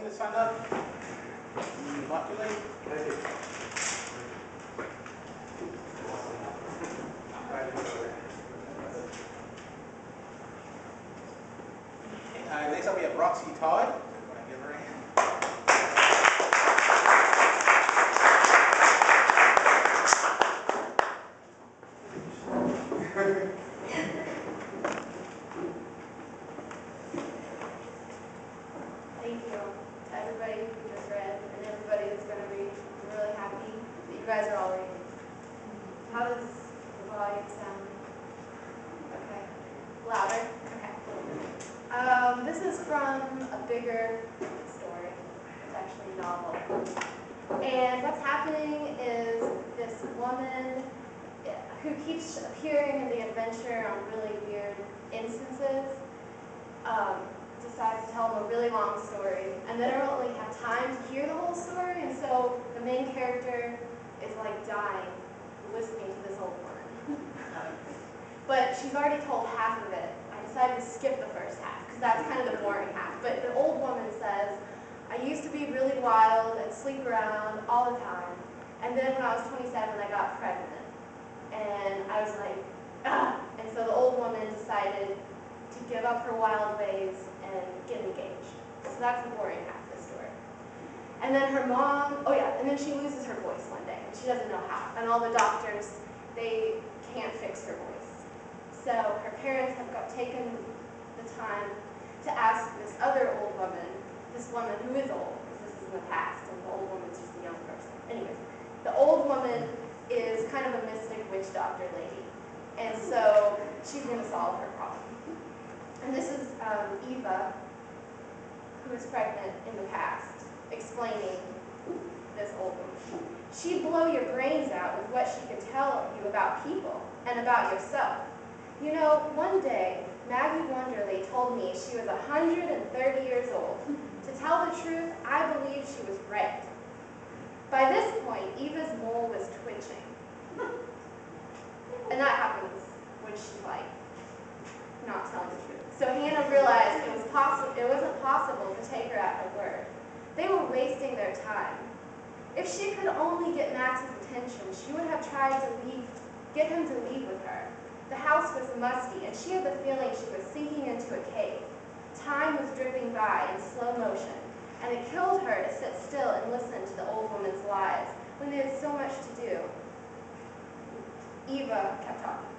to stand up. Inoculate. Thank you. Next up we have Roxy Todd. Give her a hand. Thank you to everybody who just read and everybody that's going to read. I'm really happy that you guys are all reading. How does the volume sound? Okay. Louder? Okay. This is from a bigger story. It's actually a novel. And what's happening is this woman who keeps appearing in the adventure on really weird instances decides to tell them a really long story, and they don't really have time to hear the whole story, and so the main character is like dying listening to this old woman. But she's already told half of it. I decided to skip the first half because that's kind of the boring half. But the old woman says, I used to be really wild and sleep around all the time, and then when I was 27 I got pregnant, and I was like, ah! And so the old woman decided to give up her wild ways and get engaged. So that's the boring half of the story. And then her mom, oh yeah, and then she loses her voice one day, and she doesn't know how. And all the doctors, they can't fix her voice. So her parents have taken the time to ask this other old woman, this woman who is old, because this is in the past, and the old woman's just a young person. Anyways, the old woman is kind of a mystic witch doctor lady, and so she's going to solve her problem. And this is Eva, who is pregnant in the past, explaining this old woman. She'd blow your brains out with what she could tell you about people and about yourself. You know, one day, Maggie Wonderly told me she was 130 years old. To tell the truth, I believed she was right. By this point, Eva's mole was twitching. And that happens when she's like, not telling the truth. So Hannah realized it wasn't possible to take her at her word. They were wasting their time. If she could only get Max's attention, she would have tried to get him to leave with her. The house was musty, and she had the feeling she was sinking into a cave. Time was dripping by in slow motion, and it killed her to sit still and listen to the old woman's lies when they had so much to do. Eva kept talking.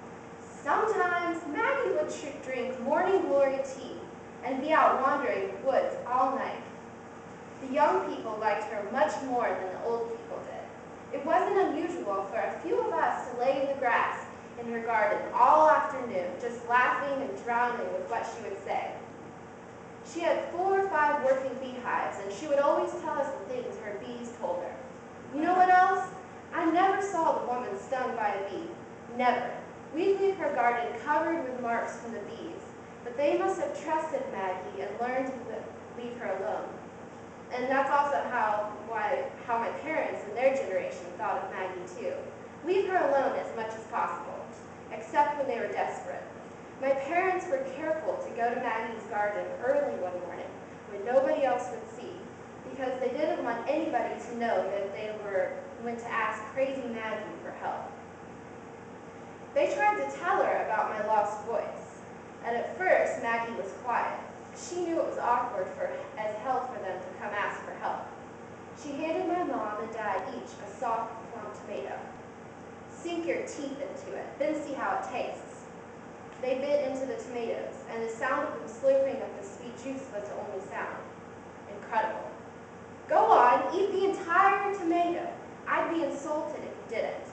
Sometimes Maggie would drink morning glory tea and be out wandering the woods all night. The young people liked her much more than the old people did. It wasn't unusual for a few of us to lay in the grass in her garden all afternoon, just laughing and drowning with what she would say. She had 4 or 5 working beehives, and she would always tell us the things her bees told her. You know what else? I never saw the woman stung by a bee. Never. We'd leave her garden covered with marks from the bees, but they must have trusted Maggie and learned to leave her alone. And that's also how my parents and their generation thought of Maggie too. Leave her alone as much as possible, except when they were desperate. My parents were careful to go to Maggie's garden early one morning when nobody else would see, because they didn't want anybody to know that they went to ask crazy Maggie for help. They tried to tell her about my lost voice, and at first Maggie was quiet. She knew it was awkward as hell for them to come ask for help. She handed my mom and dad each a soft, plump tomato. Sink your teeth into it, then see how it tastes. They bit into the tomatoes, and the sound of them slurping up the sweet juice was the only sound. Incredible. Go on, eat the entire tomato. I'd be insulted if you didn't.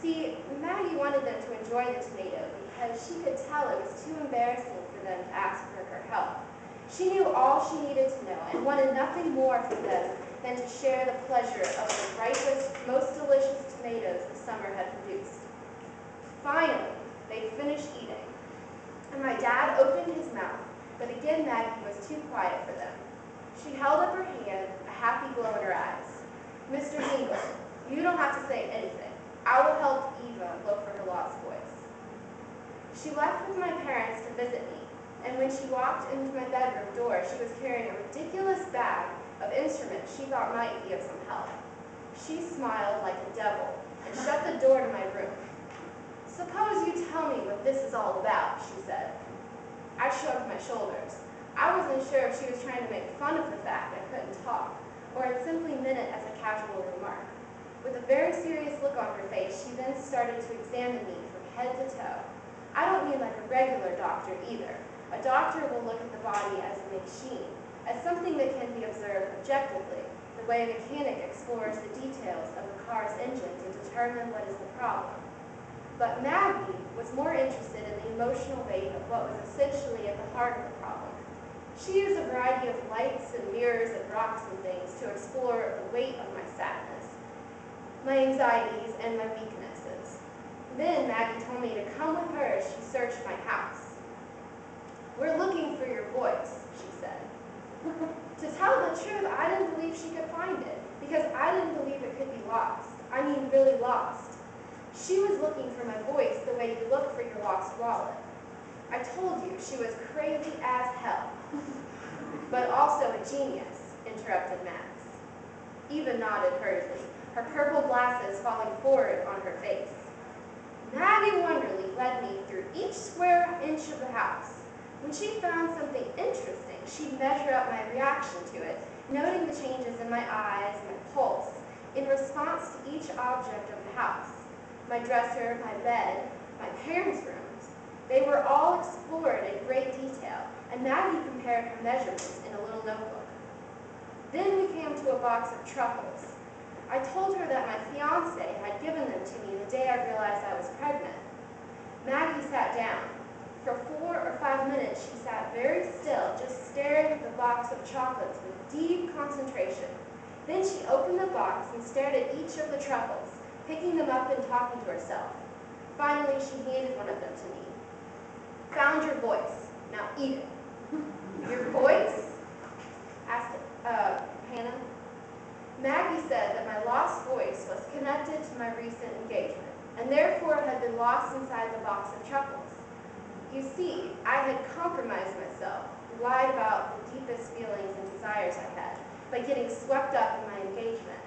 See, Maggie wanted them to enjoy the tomato because she could tell it was too embarrassing for them to ask for her help. She knew all she needed to know and wanted nothing more from them than to share the pleasure of the ripest, most delicious tomatoes the summer had produced. Finally, they finished eating, and my dad opened his mouth, but again Maggie was too quiet for them. She held up her hand, a happy glow in her eyes. Mr. Dingle, you don't have to say anything. I will help Eva look for her lost voice. She left with my parents to visit me, and when she walked into my bedroom door, she was carrying a ridiculous bag she thought might be of some help. She smiled like a devil and shut the door to my room. "Suppose you tell me what this is all about," she said. I shrugged my shoulders. I wasn't sure if she was trying to make fun of the fact I couldn't talk, or had simply meant it as a casual remark. With a very serious look on her face, she then started to examine me from head to toe. I don't mean like a regular doctor either. A doctor will look at the body as a machine, as something that can be observed objectively, the way a mechanic explores the details of a car's engine to determine what is the problem. But Maggie was more interested in the emotional weight of what was essentially at the heart of the problem. She used a variety of lights and mirrors and rocks and things to explore the weight of my sadness, my anxieties, and my weaknesses. Then Maggie told me to come with her as she searched my house. "We're looking for your voice," she said. To tell the truth, I didn't believe she could find it, because I didn't believe it could be lost. I mean, really lost. She was looking for my voice the way you look for your lost wallet. I told you she was crazy as hell. "But also a genius," interrupted Max. Eva nodded hurriedly, her purple glasses falling forward on her face. Maggie Wonderly led me through each square inch of the house. When she found something interesting, she'd measure up my reaction to it, noting the changes in my eyes, my pulse, in response to each object of the house. My dresser, my bed, my parents' rooms. They were all explored in great detail, and Maggie compared her measurements in a little notebook. Then we came to a box of truffles. I told her that my fiancé had given them to me the day I realized I was pregnant. Maggie sat down. For 4 or 5 minutes, she sat very still, just staring at the box of chocolates with deep concentration. Then she opened the box and stared at each of the truffles, picking them up and talking to herself. Finally, she handed one of them to me. "Found your voice. Now eat it." "Your voice?" asked Hannah. Maggie said that my lost voice was connected to my recent engagement, and therefore had been lost inside the box of truffles. You see, I had compromised myself, lied about the deepest feelings and desires I had, by getting swept up in my engagement.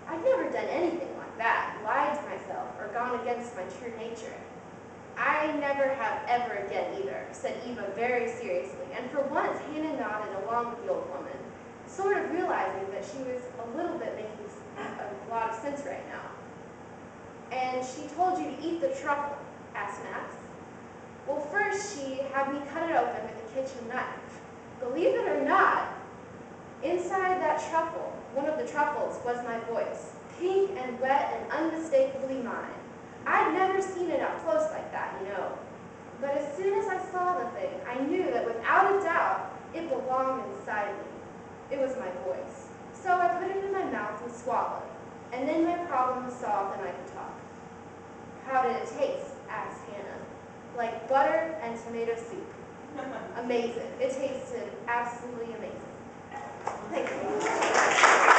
I'd never done anything like that, lied to myself, or gone against my true nature. "I never have ever again either," said Eva very seriously, and for once Hannah nodded along with the old woman, sort of realizing that she was a little bit making a lot of sense right now. "And she told you to eat the truffle?" asked Max. "Well, first she had me cut it open with a kitchen knife. Believe it or not, inside that truffle, one of the truffles, was my voice, pink and wet and unmistakably mine. I'd never seen it up close like that, you know. But as soon as I saw the thing, I knew that without a doubt, it belonged inside me. It was my voice. So I put it in my mouth and swallowed, and then my problem was solved and I could talk." "How did it taste?" asked Hannah. "Like butter and tomato soup." "Amazing. It tasted absolutely amazing." Thank you.